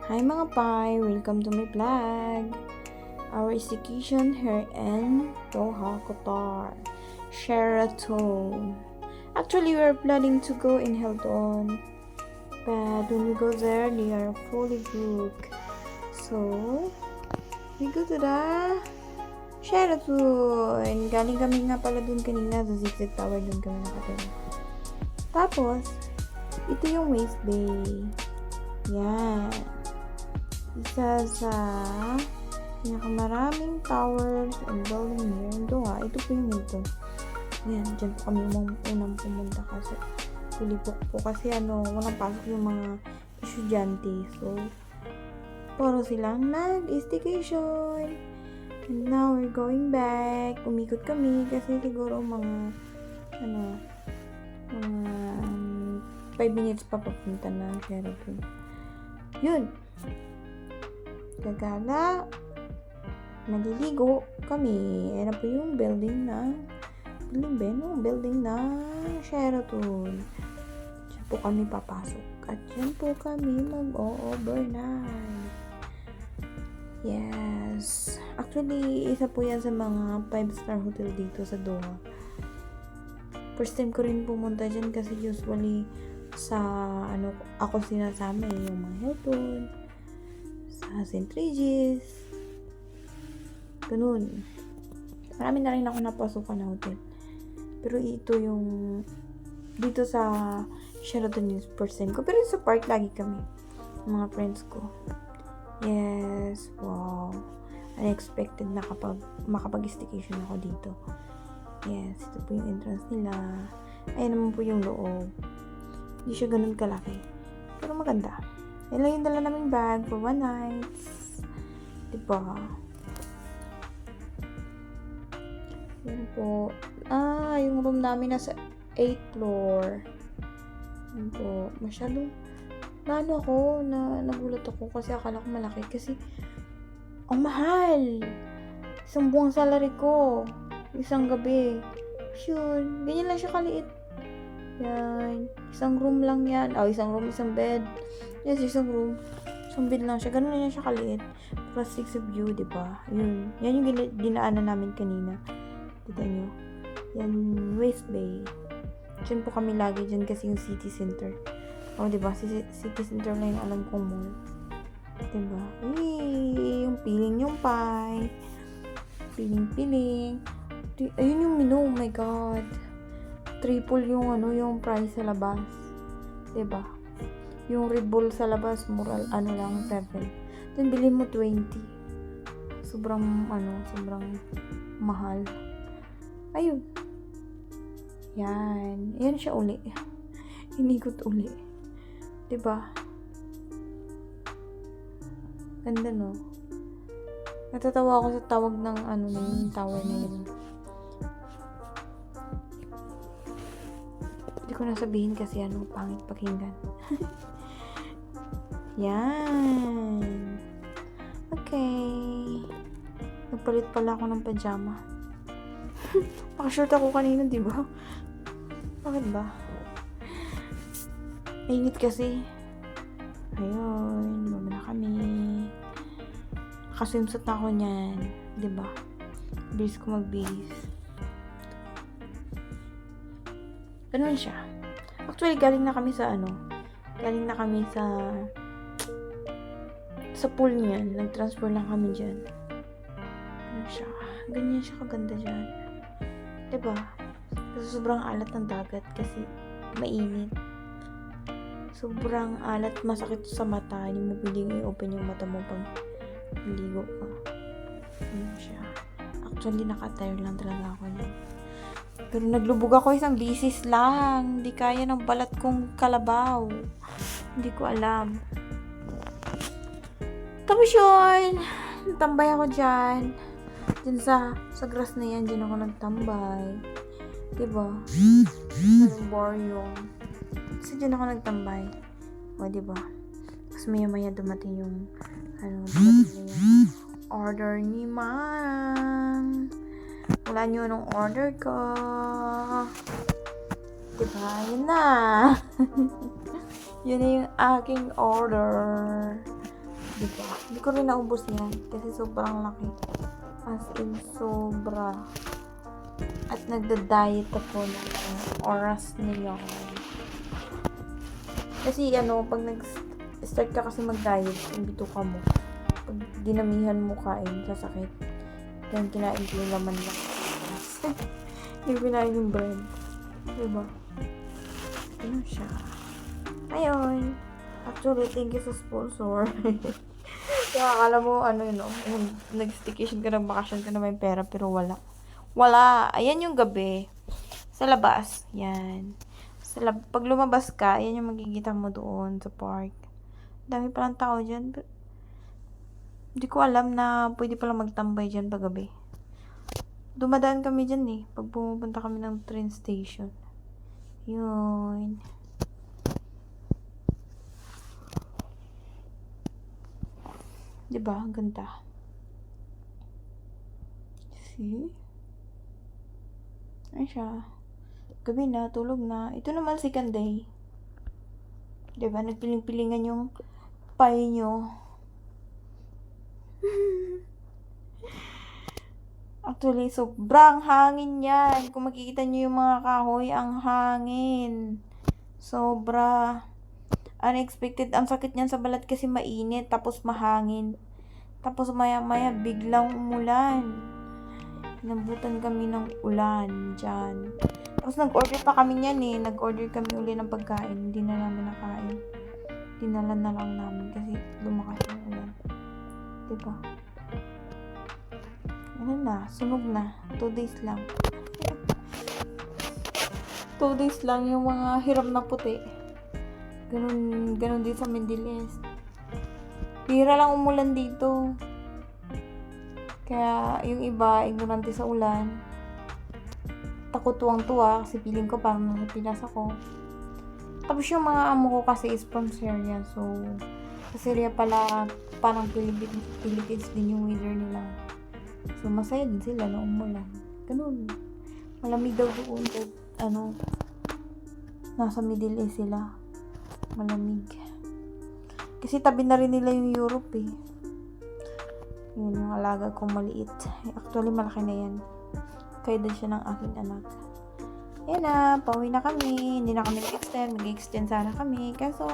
Hi mga Pai! Welcome to my vlog! Our staycation here in Doha, Qatar. Sheraton. Actually, we're planning to go in Hilton. But when we go there, they are fully booked. So, we go to the Sheraton. Galing kami nga pala dun kanina sa Zigzag Tower. Dun kami nakatira. Tapos, ito yung Waste Bay. Yan. Isa sa pinakamaraming towers and building here in Doha. Ito po yung ito. Yan, dyan po kami unang pumunta kasi fully-book po kasi walang pasok yung mga estudyante. So, puro silang nag-staycation. And now, we're going back. Umikot kami kasi siguro mga 5 minutes pa papunta na Sheraton. Yun. Gagala. Maliligo kami. Yan po yung building na Sheraton. Diyan po kami papasok. At diyan po kami mag-overnight. Yes. Actually, isa po yan sa mga 5-star hotel dito sa Doha. First time ko rin pumunta dyan kasi usually sa ako sinasama yung mga Hilton, sa St. Regis, ganun. Marami na rin ako napasukan na hotel. Pero ito yung dito sa Sheraton yung first time ko. Pero sa park lagi kami, mga friends ko. Yes, wow. Unexpected na makapag-staycation ako dito. Yes, ito po yung entrance nila. Ayan naman po yung loob. Hindi siya ganun kalaki. Pero maganda. Yan lang yung dala naming bag for 1 night. Diba? Yan po. Yung room namin nasa 8th floor. Yan po. Masyadong nagulat ako kasi akala ko malaki. Kasi, ang mahal! Isang buwang salary ko. Isang gabi. Yun. Ganyan lang siya kaliit. Yan. Isang room lang yan. Isang room, isang bed. Yes, isang room. Isang bed lang siya. Ganun lang siya kaliit. Plus 6 view, diba? Yun. Yan yung dinaanan namin kanina. Kita nyo. Yan, Waste Bay. Diyan po kami lagi dyan kasi yung city center. Diba? City center lang yung alam kong mall. Diba? Yung piling yung pie. Piling. Ayun yung menu. Oh my God. Triple yung price sa labas. Diba? Yung Red Bull sa labas, moral, lang, 7. Then, bilhin mo 20. Sobrang mahal. Ayun. Yan. Yan siya uli. Inikot uli. Diba? Ganda, no? Natatawa ako sa tawag ng yung tower na yun. Hindi ko nasabihin kasi pangit pakinggan. Yan. Okay. Nagpalit pala ako ng pajama. Naka-short ako kanina, di ba? Bakit ba? Mainit kasi. Ayun. Baba na kami. Nakaswimsuit na ako niyan. Di ba? Bilis ko magbihis. Ganun siya. Actually, galing na kami sa pool niyan. Nag-transfer lang kami dyan. Ganun siya. Ganyan siya kaganda dyan. Diba? Kasi sobrang alat ng dagat kasi mainit. Sobrang alat, masakit sa mata. Hindi mo pwedeng i-open yung mata mo pag ligo ka. Ganun siya. Actually, naka-tire lang talaga ako niyan. Pero naglubog ako isang bisis lang. Hindi kaya ng balat kong kalabaw. Hindi ko alam. Tapos yun, natambay ako dyan. Dyan sa grass na yan, dyan ako nagtambay. Diba? Anong baryo. Kasi dyan ako nagtambay. Diba? Tapos maya dumating yung order ni Ma'am. Wala nyo nung order ko. Diba? Yun na. Yun na yung aking order. Diba? Hindi ko rin naubos yan kasi sobrang laki. As in, sobra. At nagda-diet ako ng oras na yun. Kasi pag nag-start ka kasi mag-diet, yung bituka mo, pag dinamihan mo kain, sasakit. Kaya kinain ko yung laman lang. Yung kinain yung bread. Diba? Ano siya? Ayun. Actually, thank you sa sponsor. Kaya akala mo, yung nag-staycation ka ng bakasyon ka na may pera, pero wala. Wala. Ayan yung gabi. Sa labas. Yan. Pag lumabas ka, ayan yung magkikita mo doon sa park. Dami palang tao dyan. Hindi ko alam na pwede palang magtambay dyan paggabi. Dumadaan kami dyan pag pumupunta kami ng train station. Yun. Diba? Ang ganda. See? Ay siya. Gabi na, tulog na. Ito naman second day. Diba? Nagpiling-pilingan yung pie nyo. Actually, sobrang hangin yan. Kung makikita nyo yung mga kahoy, ang hangin. Sobra. Unexpected. Ang sakit niyan sa balat kasi mainit, tapos mahangin. Tapos maya-maya, biglang umulan. Inabutan kami ng ulan dyan. Tapos nag-order pa kami niyan Nag-order kami uli ng pagkain. Hindi na namin nakain. Dinala na lang namin kasi lumakas yung ulan. Diba? Ano na? Sunog na. 2 days lang. 2 days lang yung mga hiram na puti. Ganun din sa Mendiles. Bihira lang umulan dito. Kaya yung iba, ignorante sa ulan. Takot tuwang-tuwa kasi feeling ko parang nasa Pinas ako. Tapos yung mga amo ko kasi is from Syria. So, sa Syria pala, parang Philippines din yung weather nila. So, masaya din sila na umulan. Ganun. Malamig daw doon. Nasa Middle East sila. Malamig. Kasi tabi na rin nila yung Europe Yun, yung alaga kong maliit. Actually, malaki na yan. Kaya din siya ng aking anak. Yan na, pauwi na kami. Hindi na kami nag-extend. Mag-extend sana kami. Kaso,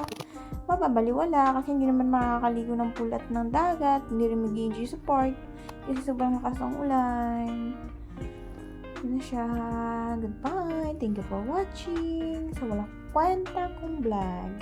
mababaliwala. Kasi hindi naman makakaligo ng pool at ng dagat. Hindi rin mag-enjoy sa park. Kasi sobrang lakas ng ulan. Yan na siya. Goodbye. Thank you for watching. Sa walang kwenta kong vlog.